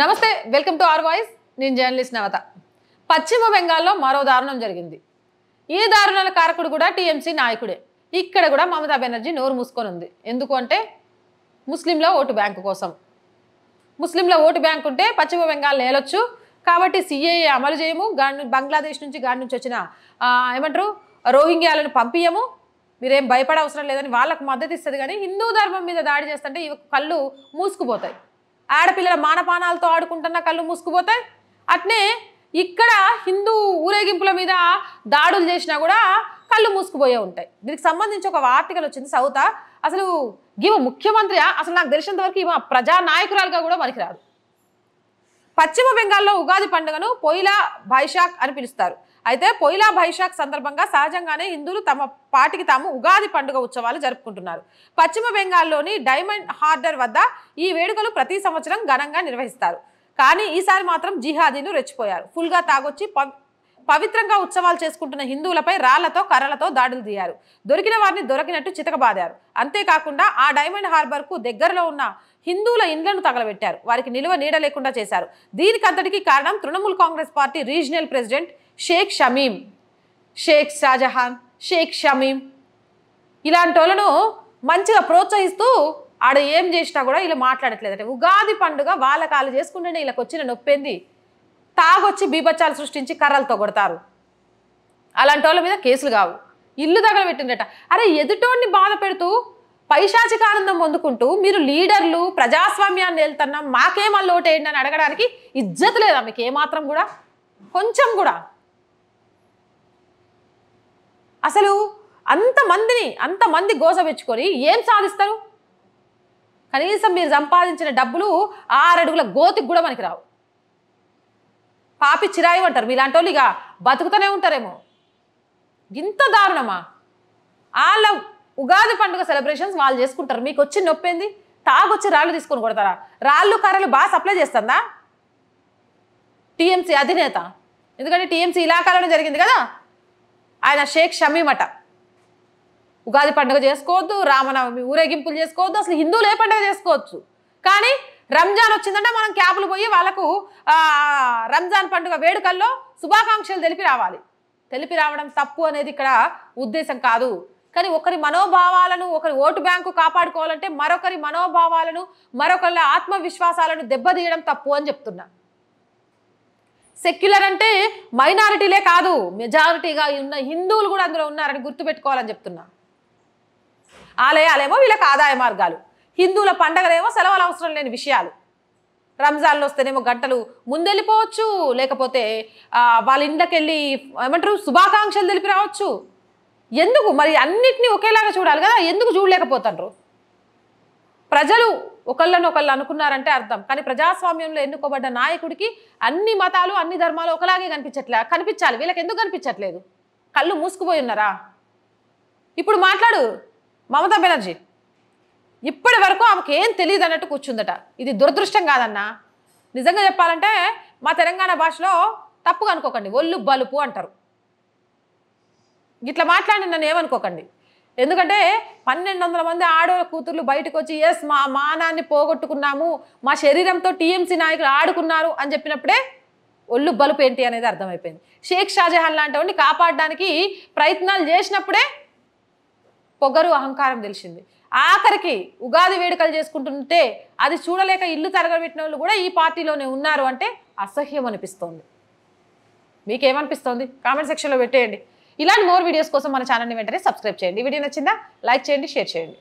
నమస్తే welcome to our voice నేను journalist నవత పశ్చిమ బెంగాల్లో మరో దారుణం జరిగింది ఈ దారుణాల కారకుడు కూడా టీఎంసీ నాయకుడే ఇక్కడ కూడా మమతా బెనర్జీ నోరు మూసుకొని ఉంది ఎందుకు అంటే ముస్లింల ఓటు బ్యాంకు కోసం ముస్లింల ఓటు బ్యాంక్ ఉంటే పశ్చిమ బెంగాల్ నేలొచ్చు కాబట్టి సిఏఏ అమలు చేయము బంగ్లాదేశ్ నుంచి గాడి నుంచి వచ్చిన ఏమంటారు రోహింగ్యాలను పంపియము మీరేం భయపడ అవసరం లేదని వాళ్ళకు మద్దతు ఇస్తుంది కానీ హిందూ ధర్మం మీద దాడి చేస్తుంటే ఇవి కళ్ళు మూసుకుపోతాయి ఆడపిల్లల మానపానాలతో ఆడుకుంటున్న కళ్ళు మూసుకుపోతాయి అట్నే ఇక్కడ హిందూ ఊరేగింపుల మీద దాడులు చేసినా కూడా కళ్ళు మూసుకుపోయే ఉంటాయి దీనికి సంబంధించి ఒక ఆర్టికల్ వచ్చింది సౌత అసలు ఈమె ముఖ్యమంత్రి అసలు నాకు తెలిసినంత వరకు ఈమె ప్రజానాయకురాలుగా కూడా పనికిరాదు పశ్చిమ బెంగాల్లో ఉగాది పండుగను పొయిలా బైశాఖ్ అని పిలుస్తారు అయితే పొయిలా బైశాఖ్ సందర్భంగా సహజంగానే హిందువులు తమ పాటికి తాము ఉగాది పండుగ ఉత్సవాలు జరుపుకుంటున్నారు పశ్చిమ బెంగాల్లోని డైమండ్ హార్బర్ వద్ద ఈ వేడుకలు ప్రతి సంవత్సరం ఘనంగా నిర్వహిస్తారు కానీ ఈసారి మాత్రం జిహాదీలు రెచ్చిపోయారు ఫుల్గా తాగొచ్చి పవిత్రంగా ఉత్సవాలు చేసుకుంటున్న హిందువులపై రాళ్లతో కర్రలతో దాడులు తీయారు దొరికిన వారిని దొరికినట్టు చితకబాదారు అంతేకాకుండా ఆ డైమండ్ హార్బర్కు దగ్గరలో ఉన్న హిందువుల ఇండ్లను తగలబెట్టారు వారికి నిలువ నీడ లేకుండా చేశారు దీనికంతటికీ కారణం Trinamool Congress party regional president Sheikh Shamim Sheikh Shahjahan Sheikh Shamim ఇలాంటి వాళ్ళను మంచిగా ప్రోత్సహిస్తూ ఆడ ఏం చేసినా కూడా ఇలా మాట్లాడట్లేదంటే ఉగాది పండుగ వాళ్ళ కాళ్ళు చేసుకుంటేనే వీళ్ళకి వచ్చిన నొప్పింది తాగొచ్చి బీభత్సాలు సృష్టించి కర్రలతో కొడతారు అలాంటి వాళ్ళ మీద కేసులు కావు ఇల్లు తగలబెట్టిందట అరే ఎదుటోడిని బాధ పెడుతూ పైశాచిక ఆనందం పొందుకుంటూ మీరు లీడర్లు ప్రజాస్వామ్యాన్ని వెళ్తున్నాం మాకేం అల్లోటేయండి అని అడగడానికి ఇజ్జత్ లేదా మీకు ఏమాత్రం కూడా కొంచెం కూడా అసలు అంతమంది గోసపెచ్చుకొని ఏం సాధిస్తారు కనీసం మీరు సంపాదించిన డబ్బులు 6 అడుగుల గోతికి కూడా మనకి రావు పాపి చిరాయి అంటారు మీలాంటి వాళ్ళు ఇక బతుకుతూనే ఉంటారేమో ఇంత దారుణమా వాళ్ళ ఉగాది పండుగ సెలబ్రేషన్స్ వాళ్ళు చేసుకుంటారు మీకు వచ్చి నొప్పింది తాగొచ్చి రాళ్ళు తీసుకొని కొడతారా రాళ్ళు కర్రలు బాగా సప్లై చేస్తుందా టీఎంసీ అధినేత ఎందుకంటే టీఎంసీ ఇలాకాలోనే జరిగింది కదా ఆయన షేక్ షమీం అట ఉగాది పండుగ చేసుకోవద్దు రామనవమి ఊరేగింపులు చేసుకోవద్దు అసలు హిందువులు ఏ పండుగ చేసుకోవచ్చు కానీ రంజాన్ వచ్చిందంటే మనం క్యాపులు పోయి వాళ్ళకు రంజాన్ పండుగ వేడుకల్లో శుభాకాంక్షలు తెలిపి రావడం తప్పు అనేది ఇక్కడ ఉద్దేశం కాదు కానీ ఒకరి మనోభావాలను ఒకరి ఓటు బ్యాంకు కాపాడుకోవాలంటే మరొకరి మనోభావాలను మరొకరి ఆత్మవిశ్వాసాలను దెబ్బతీయడం తప్పు అని చెప్తున్నా సెక్యులర్ అంటే మైనారిటీలే కాదు మెజారిటీగా ఉన్న హిందువులు కూడా అందులో ఉన్నారని గుర్తుపెట్టుకోవాలని చెప్తున్నా ఆలయాలేమో వీళ్ళకి ఆదాయ మార్గాలు హిందువుల పండగలేమో సెలవులు అవసరం లేని విషయాలు రంజాన్లో వస్తేనేమో గంటలు ముందెళ్ళిపోవచ్చు లేకపోతే వాళ్ళ ఇంట్లోకి వెళ్ళి ఏమంటారు శుభాకాంక్షలు తెలిపి రావచ్చు ఎందుకు మరి అన్నిటినీ ఒకేలాగా చూడాలి కదా ఎందుకు చూడలేకపోతారు ప్రజలు ఒకళ్ళు అనుకున్నారంటే అర్థం కానీ ప్రజాస్వామ్యంలో ఎన్నుకోబడ్డ నాయకుడికి అన్ని మతాలు అన్ని ధర్మాలు ఒకలాగే కనిపించాలి వీళ్ళకి ఎందుకు కనిపించట్లేదు కళ్ళు మూసుకుపోయి ఉన్నారా ఇప్పుడు మాట్లాడు మమతా బెనర్జీ ఇప్పటి వరకు ఆమెకు ఏం తెలియదు అన్నట్టు కూర్చుందట ఇది దురదృష్టం కాదన్నా నిజంగా చెప్పాలంటే మా తెలంగాణ భాషలో తప్పుగా అనుకోకండి ఒళ్ళు బలుపు అంటారు ఇట్లా మాట్లాడి నన్ను ఏమనుకోకండి ఎందుకంటే 1200 మంది ఆడవాళ్ళ కూతుర్లు బయటకు వచ్చి ఎస్ మా మానాన్ని పోగొట్టుకున్నాము మా శరీరంతో టీఎంసీ నాయకులు ఆడుకున్నారు అని చెప్పినప్పుడే ఒళ్ళు బలుపు ఏంటి అనేది అర్థమైపోయింది షేక్ షాజహాన్ లాంటి వాడిని కాపాడడానికి ప్రయత్నాలు చేసినప్పుడే పొగరు అహంకారం తెలిసింది ఆఖరికి ఉగాది వేడుకలు చేసుకుంటుంటే అది చూడలేక ఇల్లు తరగబెట్టిన వాళ్ళు కూడా ఈ పార్టీలోనే ఉన్నారు అంటే అసహ్యం అనిపిస్తోంది మీకేమనిపిస్తోంది కామెంట్ సెక్షన్లో పెట్టేయండి ఇలాంటి మోర్ వీడియోస్ కోసం మన ఛానల్ని వెంటనే సబ్స్క్రైబ్ చేయండి వీడియో నచ్చిందా లైక్ చేయండి షేర్ చేయండి